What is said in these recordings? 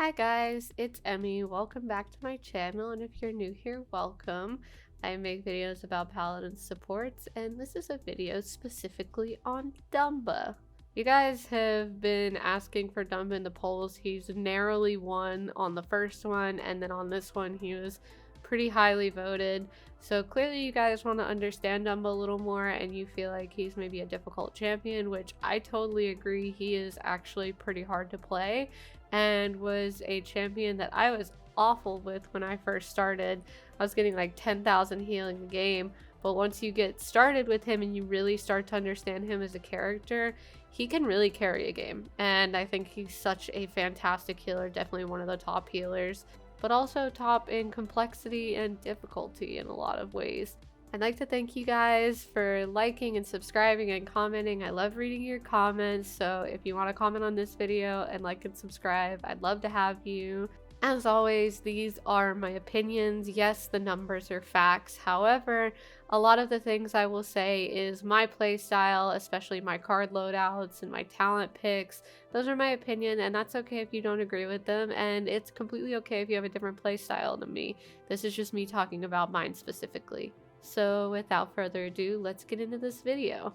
Hi guys, it's Emmy. Welcome back to my channel, and if you're new here, welcome. I make videos about Paladin supports, and this is a video specifically on Damba. You guys have been asking for Damba in the polls. He's narrowly won on the first one, and then on this one he was pretty highly voted. So clearly you guys want to understand Damba a little more, and you feel like he's maybe a difficult champion, which I totally agree. He is actually pretty hard to play and was a champion that I was awful with when I first started. I was getting like 10,000 healing a game, but once you get started with him and you really start to understand him as a character, he can really carry a game. And I think he's such a fantastic healer, definitely one of the top healers, but also top in complexity and difficulty in a lot of ways. I'd like to thank you guys for liking and subscribing and commenting. I love reading your comments, so if you want to comment on this video and like and subscribe, I'd love to have you. As always, these are my opinions. Yes, the numbers are facts. However, a lot of the things I will say is my playstyle, especially my card loadouts and my talent picks. Those are my opinion, and that's okay if you don't agree with them, and it's completely okay if you have a different playstyle than me. This is just me talking about mine specifically. So without further ado, let's get into this video.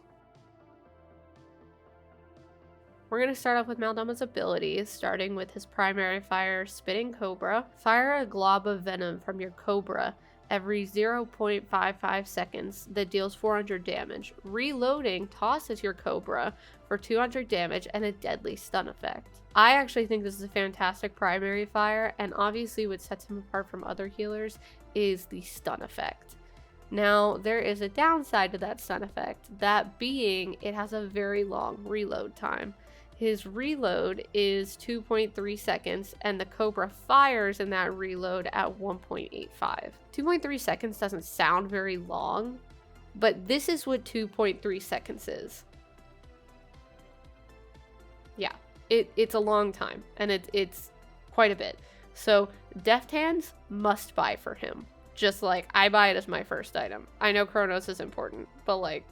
We're going to start off with Damba's abilities, starting with his primary fire, Spitting Cobra. Fire a glob of venom from your Cobra every 0.55 seconds that deals 400 damage. Reloading tosses your Cobra for 200 damage and a deadly stun effect. I actually think this is a fantastic primary fire, and obviously what sets him apart from other healers is the stun effect. Now, there is a downside to that stun effect, that being it has a very long reload time. His reload is 2.3 seconds, and the Cobra fires in that reload at 1.85. 2.3 seconds doesn't sound very long, but this is what 2.3 seconds is. Yeah, it's a long time, and it's quite a bit. So, Deft Hands must buy for him. Just like I buy it as my first item. I know Chronos is important, but like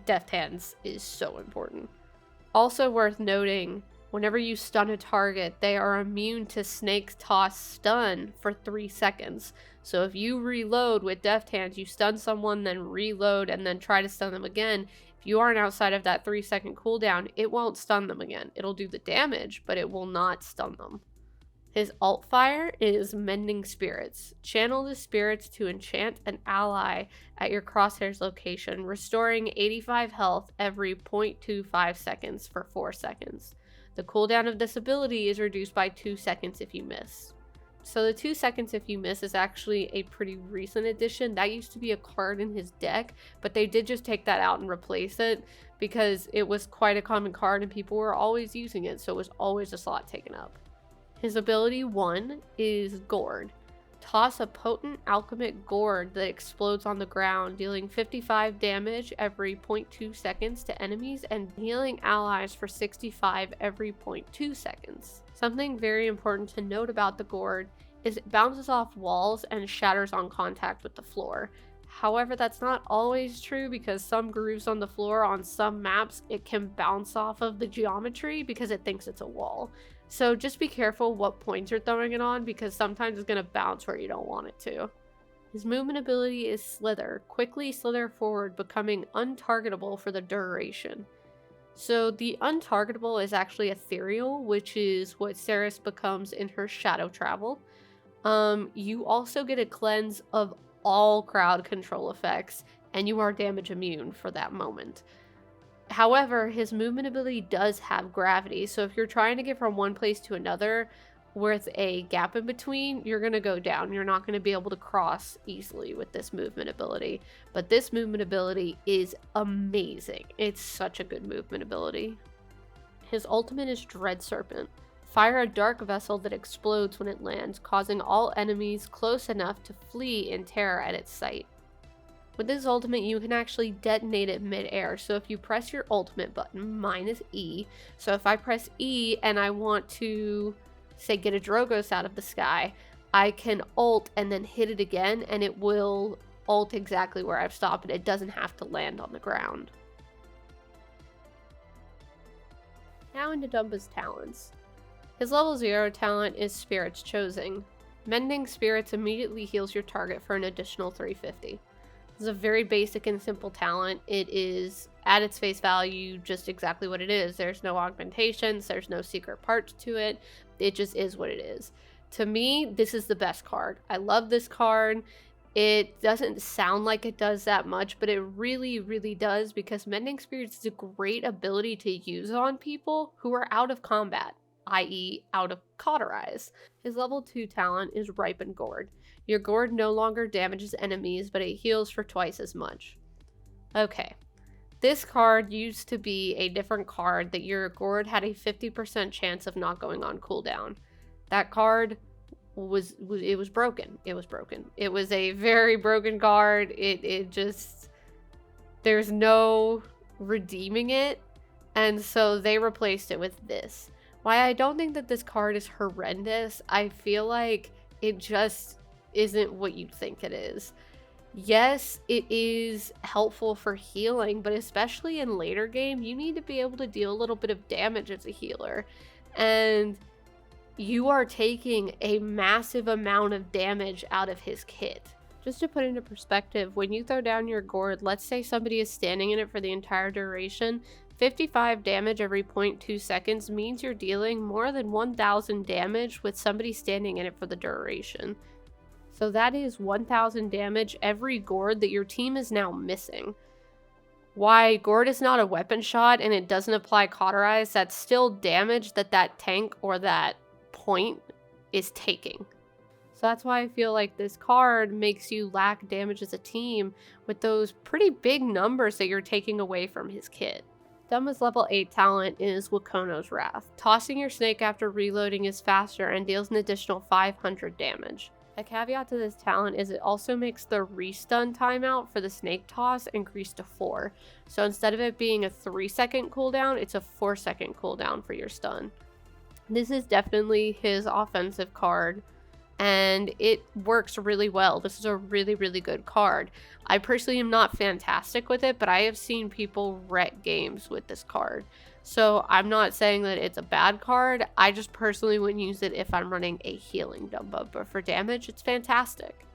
Deft Hands is so important. Also worth noting, whenever you stun a target, they are immune to Snake's Toss stun for 3 seconds. So if you reload with Deft Hands, you stun someone, then reload, and then try to stun them again. If you aren't outside of that 3-second cooldown, it won't stun them again. It'll do the damage, but it will not stun them. His alt fire is Mending Spirits. Channel the spirits to enchant an ally at your crosshair's location, restoring 85 health every 0.25 seconds for 4 seconds. The cooldown of this ability is reduced by 2 seconds if you miss. So the 2 seconds if you miss is actually a pretty recent addition. That used to be a card in his deck, but they did just take that out and replace it because it was quite a common card and people were always using it, so it was always a slot taken up. His ability 1 is Gourd. Toss a potent alchemic gourd that explodes on the ground, dealing 55 damage every 0.2 seconds to enemies and healing allies for 65 every 0.2 seconds. Something very important to note about the gourd is it bounces off walls and shatters on contact with the floor. However, that's not always true because some grooves on the floor on some maps, it can bounce off of the geometry because it thinks it's a wall. So just be careful what points you're throwing it on because sometimes it's going to bounce where you don't want it to. His movement ability is Slither. Quickly slither forward, becoming untargetable for the duration. So the untargetable is actually ethereal, which is what Ceres becomes in her shadow travel. You also get a cleanse of all crowd control effects, and you are damage immune for that moment. However, his movement ability does have gravity, so if you're trying to get from one place to another with a gap in between, you're going to go down. You're not going to be able to cross easily with this movement ability. But this movement ability is amazing. It's such a good movement ability. His ultimate is Dread Serpent. Fire a dark vessel that explodes when it lands, causing all enemies close enough to flee in terror at its sight. With this ultimate, you can actually detonate it mid-air. So if you press your ultimate button, mine is E. So if I press E and I want to, say, get a Drogos out of the sky, I can ult and then hit it again, and it will ult exactly where I've stopped it. It doesn't have to land on the ground. Now into Damba's talents. His level 0 talent is Spirits Chosen. Mending Spirits immediately heals your target for an additional 350. This is a very basic and simple talent. It is, at its face value, just exactly what it is. There's no augmentations, there's no secret parts to it. It just is what it is. To me, this is the best card. I love this card. It doesn't sound like it does that much, but it really, really does, because Mending Spirits is a great ability to use on people who are out of combat, i.e. out of cauterize. His level 2 talent is Ripen Gourd. Your gourd no longer damages enemies, but it heals for twice as much. Okay, this card used to be a different card that your gourd had a 50% chance of not going on cooldown. That card was broken. It was broken. It was a very broken card. It just, there's no redeeming it, and so they replaced it with this. Why I don't think that this card is horrendous, I feel like it just isn't what you think it is. Yes, it is helpful for healing, but especially in later game, you need to be able to deal a little bit of damage as a healer, and you are taking a massive amount of damage out of his kit. Just to put into perspective, when you throw down your gourd, let's say somebody is standing in it for the entire duration, 55 damage every 0.2 seconds means you're dealing more than 1,000 damage with somebody standing in it for the duration. So that is 1,000 damage every gourd that your team is now missing. Why gourd is not a weapon shot and it doesn't apply cauterize, that's still damage that tank or that point is taking. So that's why I feel like this card makes you lack damage as a team with those pretty big numbers that you're taking away from his kit. Damba's level 8 talent is Wakono's Wrath. Tossing your snake after reloading is faster and deals an additional 500 damage. A caveat to this talent is it also makes the restun timeout for the snake toss increase to 4. So instead of it being a 3-second cooldown, it's a 4-second cooldown for your stun. This is definitely his offensive card, and it works really well. This is a really, really good card. I personally am not fantastic with it, but I have seen people wreck games with this card. So I'm not saying that it's a bad card. I just personally wouldn't use it if I'm running a healing Damba, but for damage, it's fantastic.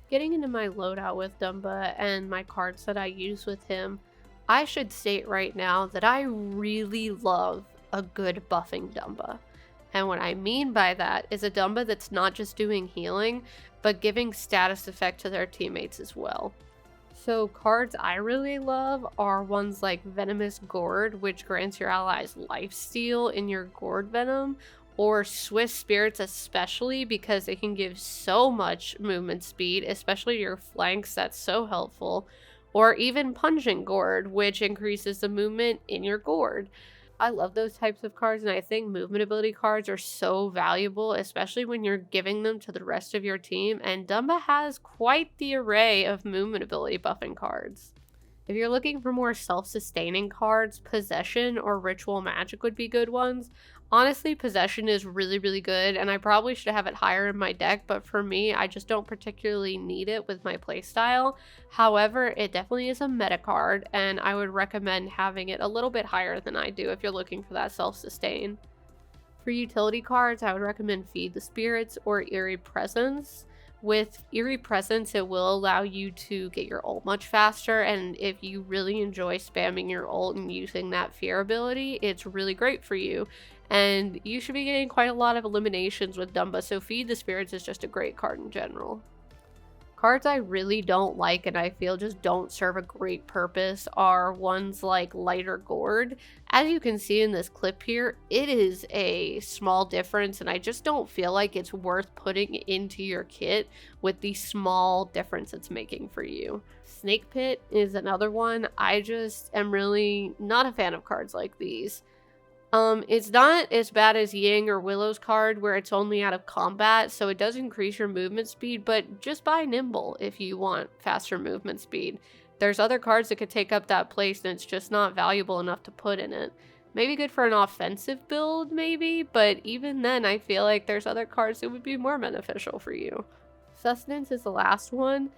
Getting into my loadout with Damba and my cards that I use with him, I should state right now that I really love a good buffing Damba. And what I mean by that is a Damba that's not just doing healing, but giving status effect to their teammates as well. So cards I really love are ones like Venomous Gourd, which grants your allies lifesteal in your Gourd Venom, or Swift Spirits especially because they can give so much movement speed, especially your flanks, that's so helpful, or even Pungent Gourd, which increases the movement in your Gourd. I love those types of cards, and I think movement ability cards are so valuable, especially when you're giving them to the rest of your team, and Damba has quite the array of movement ability buffing cards. If you're looking for more self-sustaining cards, Possession or Ritual Magic would be good ones. Honestly, Possession is really, really good, and I probably should have it higher in my deck, but for me, I just don't particularly need it with my playstyle. However, it definitely is a meta card, and I would recommend having it a little bit higher than I do if you're looking for that self-sustain. For utility cards, I would recommend Feed the Spirits or Eerie Presence. With Eerie Presence, it will allow you to get your ult much faster, and if you really enjoy spamming your ult and using that fear ability, it's really great for you. And you should be getting quite a lot of eliminations with Damba, so Feed the Spirits is just a great card in general. Cards I really don't like and I feel just don't serve a great purpose are ones like Lighter Gourd. As you can see in this clip here, it is a small difference and I just don't feel like it's worth putting into your kit with the small difference it's making for you. Snake Pit is another one. I just am really not a fan of cards like these. It's not as bad as Ying or Willow's card where it's only out of combat, so it does increase your movement speed, but just buy Nimble if you want faster movement speed. There's other cards that could take up that place and it's just not valuable enough to put in it. Maybe good for an offensive build, maybe, but even then I feel like there's other cards that would be more beneficial for you. Sustenance is the last one.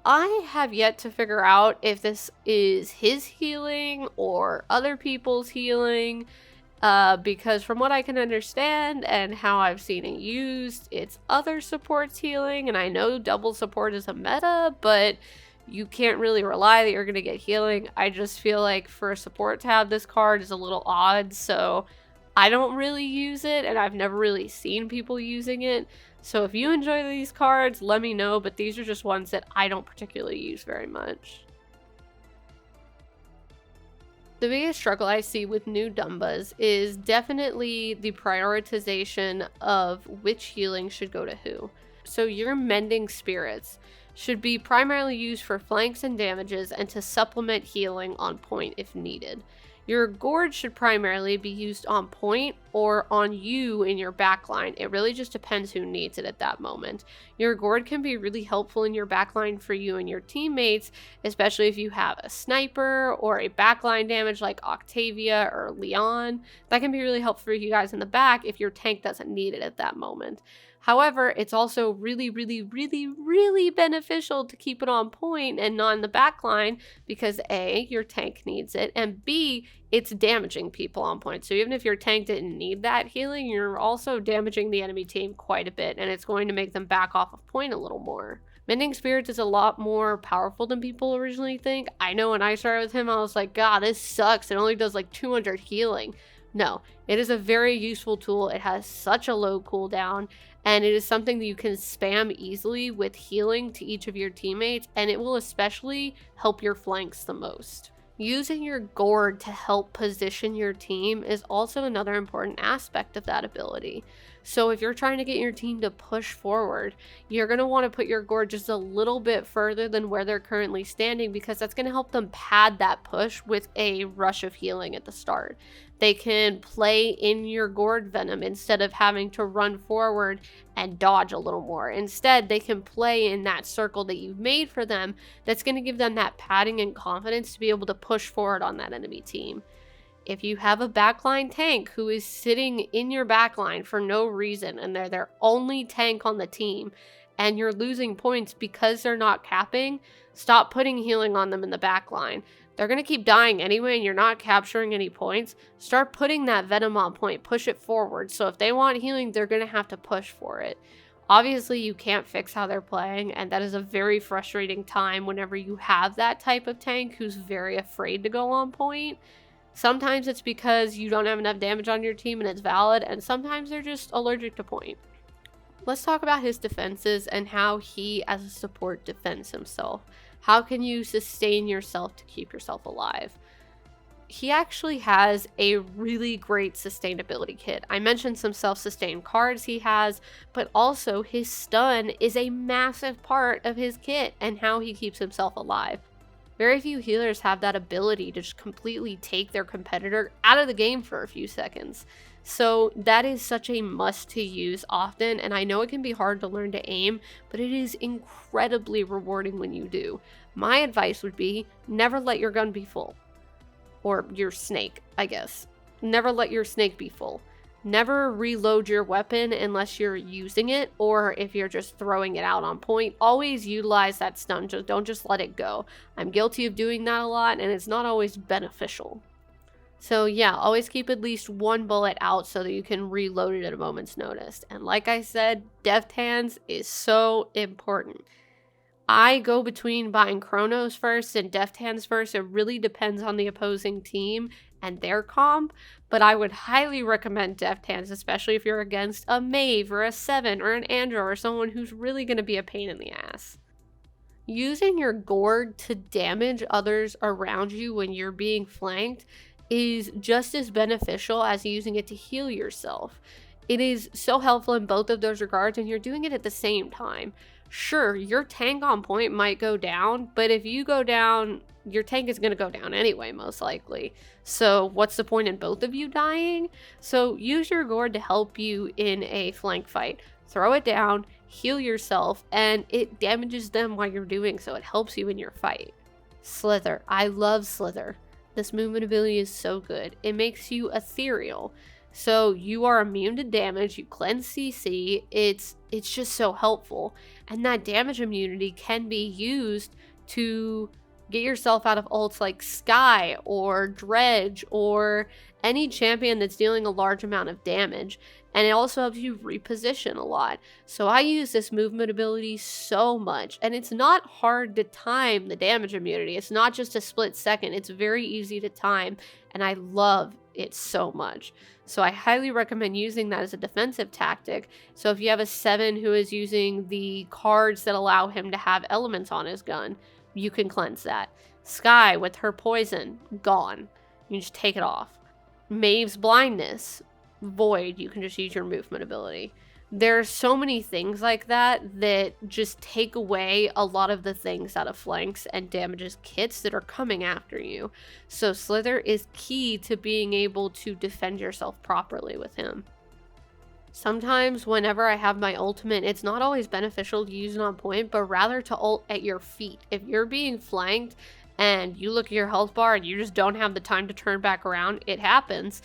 I have yet to figure out if this is his healing or other people's healing, because from what I can understand and how I've seen it used, it's other supports healing, and I know double support is a meta, but you can't really rely that you're going to get healing. I just feel like for a support to have this card is a little odd, so I don't really use it, and I've never really seen people using it. So if you enjoy these cards, let me know, but these are just ones that I don't particularly use very much. The biggest struggle I see with new Dambas is definitely the prioritization of which healing should go to who. So your Mending Spirits should be primarily used for flanks and damages and to supplement healing on point if needed. Your Gourd should primarily be used on point or on you in your backline. It really just depends who needs it at that moment. Your Gourd can be really helpful in your backline for you and your teammates, especially if you have a sniper or a backline damage like Octavia or Leon. That can be really helpful for you guys in the back if your tank doesn't need it at that moment. However, it's also really beneficial to keep it on point and not in the backline because A, your tank needs it, and B, it's damaging people on point. So even if your tank didn't need that healing, you're also damaging the enemy team quite a bit, and it's going to make them back off of point a little more. Mending Spirits is a lot more powerful than people originally think. I know when I started with him, I was like, God, this sucks. It only does like 200 healing. No, it is a very useful tool. It has such a low cooldown, and it is something that you can spam easily with healing to each of your teammates, and it will especially help your flanks the most. Using your Gourd to help position your team is also another important aspect of that ability. So if you're trying to get your team to push forward, you're going to want to put your Gourd just a little bit further than where they're currently standing, because that's going to help them pad that push with a rush of healing at the start. They can play in your Gourd Venom instead of having to run forward and dodge a little more. Instead, they can play in that circle that you've made for them that's going to give them that padding and confidence to be able to push forward on that enemy team. If you have a backline tank who is sitting in your backline for no reason and they're their only tank on the team and you're losing points because they're not capping, stop putting healing on them in the backline. They're going to keep dying anyway and you're not capturing any points. Start putting that Venom on point. Push it forward. So if they want healing, they're going to have to push for it. Obviously, you can't fix how they're playing, and that is a very frustrating time whenever you have that type of tank who's very afraid to go on point. Sometimes it's because you don't have enough damage on your team and it's valid, and sometimes they're just allergic to point. Let's talk about his defenses and how he, as a support, defends himself. How can you sustain yourself to keep yourself alive? He actually has a really great sustainability kit. I mentioned some self-sustain cards he has, but also his stun is a massive part of his kit and how he keeps himself alive. Very few healers have that ability to just completely take their competitor out of the game for a few seconds. So that is such a must to use often, and I know it can be hard to learn to aim, but it is incredibly rewarding when you do. My advice would be never let your gun be full. Or your snake, I guess. Never let your snake be full. Never reload your weapon unless you're using it, or if you're just throwing it out on point. Always utilize that stun, don't just let it go. I'm guilty of doing that a lot, and it's not always beneficial. So yeah, always keep at least one bullet out so that you can reload it at a moment's notice. And like I said, deft hands is so important. I go between buying Chronos first and deft hands first. It really depends on the opposing team and their comp, but I would highly recommend deft hands, especially if you're against a Mave or a Seven or an Andro or someone who's really going to be a pain in the ass. Using your Gourd to damage others around you when you're being flanked is just as beneficial as using it to heal yourself. It is so helpful in both of those regards, and you're doing it at the same time. Sure, your tank on point might go down, but if you go down, your tank is going to go down anyway, most likely. So what's the point in both of you dying? So use your Gourd to help you in a flank fight. Throw it down, heal yourself, and it damages them while you're doing so. It helps you in your fight. Slither. I love Slither. This movement ability is so good. It makes you ethereal. So you are immune to damage, you cleanse CC, it's just so helpful. And that damage immunity can be used to Get yourself out of ults like Sky or Dredge or any champion that's dealing a large amount of damage. And it also helps you reposition a lot. So I use this movement ability so much. And it's not hard to time the damage immunity. It's not just a split second. It's very easy to time. And I love it so much. So I highly recommend using that as a defensive tactic. So if you have a 7 who is using the cards that allow him to have elements on his gun, you can cleanse that. Sky with her poison, gone. You can just take it off. Maeve's blindness, void. You can just use your movement ability. There's so many things like that that just take away a lot of the things out of flanks and damages kits that are coming after you. So Slither is key to being able to defend yourself properly with him. Sometimes whenever I have my ultimate, it's not always beneficial to use it on point, but rather to ult at your feet. If you're being flanked and you look at your health bar and you just don't have the time to turn back around, it happens.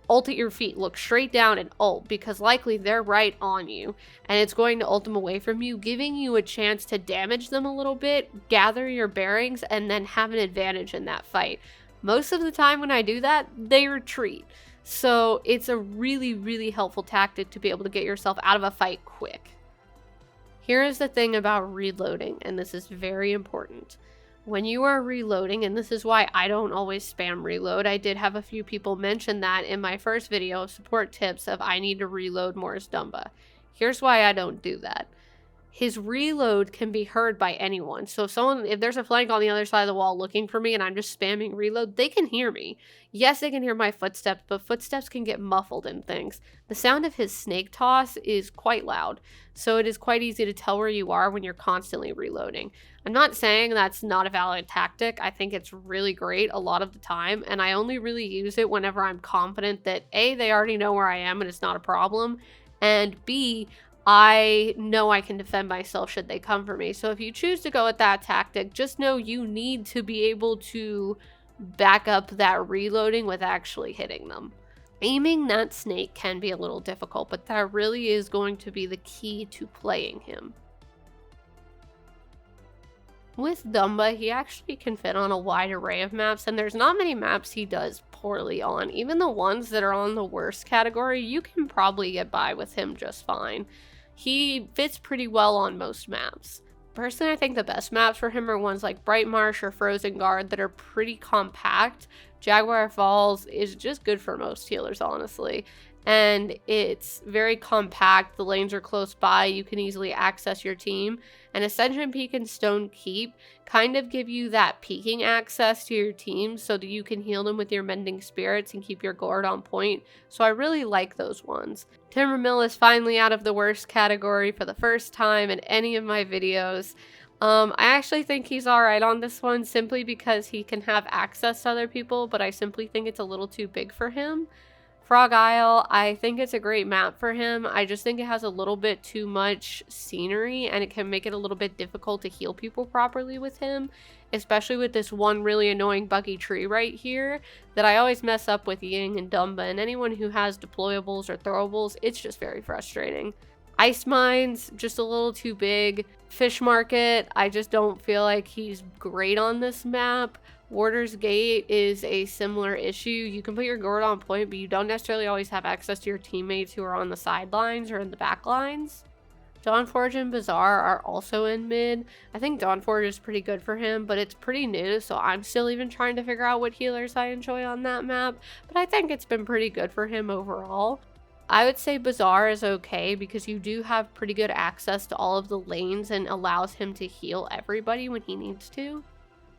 Ult at your feet, look straight down and ult, because likely they're right on you and it's going to ult them away from you, giving you a chance to damage them a little bit, gather your bearings, and then have an advantage in that fight. Most of the time when I do that, they retreat. So it's a really, really helpful tactic to be able to get yourself out of a fight quick. Here is the thing about reloading, and this is very important. When you are reloading, and this is why I don't always spam reload, I did have a few people mention that in my first video of support tips of I need to reload more as Damba. Here's why I don't do that. His reload can be heard by anyone. So if there's a flank on the other side of the wall looking for me and I'm just spamming reload, they can hear me. Yes, they can hear my footsteps, but footsteps can get muffled in things. The sound of his snake toss is quite loud, so it is quite easy to tell where you are when you're constantly reloading. I'm not saying that's not a valid tactic. I think it's really great a lot of the time, and I only really use it whenever I'm confident that A, they already know where I am and it's not a problem, and B, I know I can defend myself should they come for me. So if you choose to go with that tactic, just know you need to be able to back up that reloading with actually hitting them. Aiming that snake can be a little difficult, but that really is going to be the key to playing him. With Damba, he actually can fit on a wide array of maps, and there's not many maps he does poorly on. Even the ones that are on the worst category, you can probably get by with him just fine. He fits pretty well on most maps. Personally, I think the best maps for him are ones like Bright Marsh or Frozen Guard that are pretty compact. Jaguar Falls is just good for most healers, honestly. And it's very compact, the lanes are close by, you can easily access your team. And Ascension Peak and Stone Keep kind of give you that peeking access to your team so that you can heal them with your Mending Spirits and keep your guard on point. So I really like those ones. Timbermill is finally out of the worst category for the first time in any of my videos. I actually think he's alright on this one simply because he can have access to other people, but I simply think it's a little too big for him. Frog Isle, I think it's a great map for him. I just think it has a little bit too much scenery and it can make it a little bit difficult to heal people properly with him, especially with this one really annoying buggy tree right here that I always mess up with Ying and Dumba, and anyone who has deployables or throwables, it's just very frustrating. Ice Mines, just a little too big. Fish Market, I just don't feel like he's great on this map. Warder's Gate is a similar issue. You can put your guard on point, but you don't necessarily always have access to your teammates who are on the sidelines or in the back lines. Dawnforge and Bazaar are also in mid. I think Dawnforge is pretty good for him, but it's pretty new, so I'm still even trying to figure out what healers I enjoy on that map. But I think it's been pretty good for him overall. I would say Bazaar is okay because you do have pretty good access to all of the lanes and allows him to heal everybody when he needs to.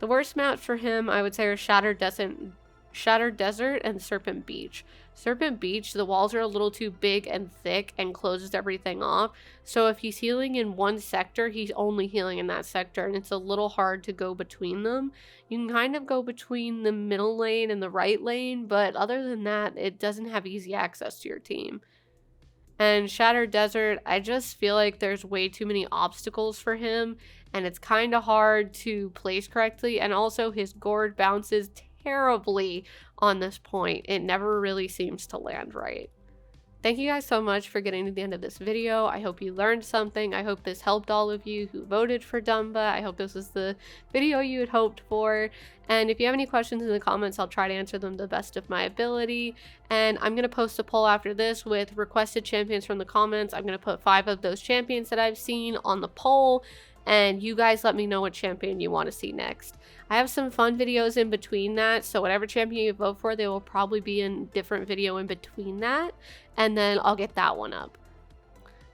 The worst maps for him, I would say, are Shattered Desert and Serpent Beach. Serpent Beach, the walls are a little too big and thick and closes everything off. So if he's healing in one sector, he's only healing in that sector, and it's a little hard to go between them. You can kind of go between the middle lane and the right lane, but other than that, it doesn't have easy access to your team. And Shattered Desert, I just feel like there's way too many obstacles for him, and it's kind of hard to place correctly, and also his gourd bounces terribly on this point. It never really seems to land right. Thank you guys so much for getting to the end of this video. I hope you learned something. I hope this helped all of you who voted for Damba. I hope this was the video you had hoped for. And if you have any questions in the comments, I'll try to answer them to the best of my ability. And I'm going to post a poll after this with requested champions from the comments. I'm going to put 5 of those champions that I've seen on the poll. And you guys let me know what champion you want to see next. I have some fun videos in between that, so whatever champion you vote for, they will probably be in different video in between that, and then I'll get that one up.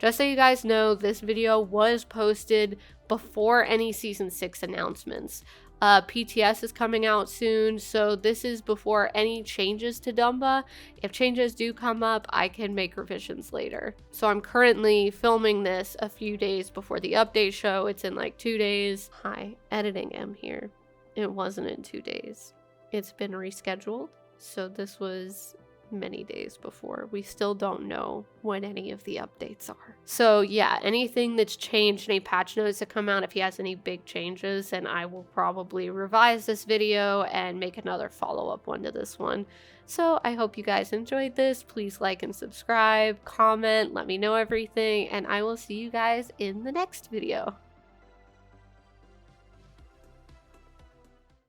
Just so you guys know, this video was posted before any Season 6 announcements. PTS is coming out soon, so this is before any changes to Damba. If changes do come up, I can make revisions later. So I'm currently filming this a few days before the update show. It's in like 2 days. Hi, editing M here. It wasn't in 2 days. It's been rescheduled, so this was many days before. We still don't know when any of the updates are. So yeah, anything that's changed, any patch notes that come out, if he has any big changes, then I will probably revise this video and make another follow-up one to this one. So I hope you guys enjoyed this. Please like and subscribe, comment, let me know everything, and I will see you guys in the next video.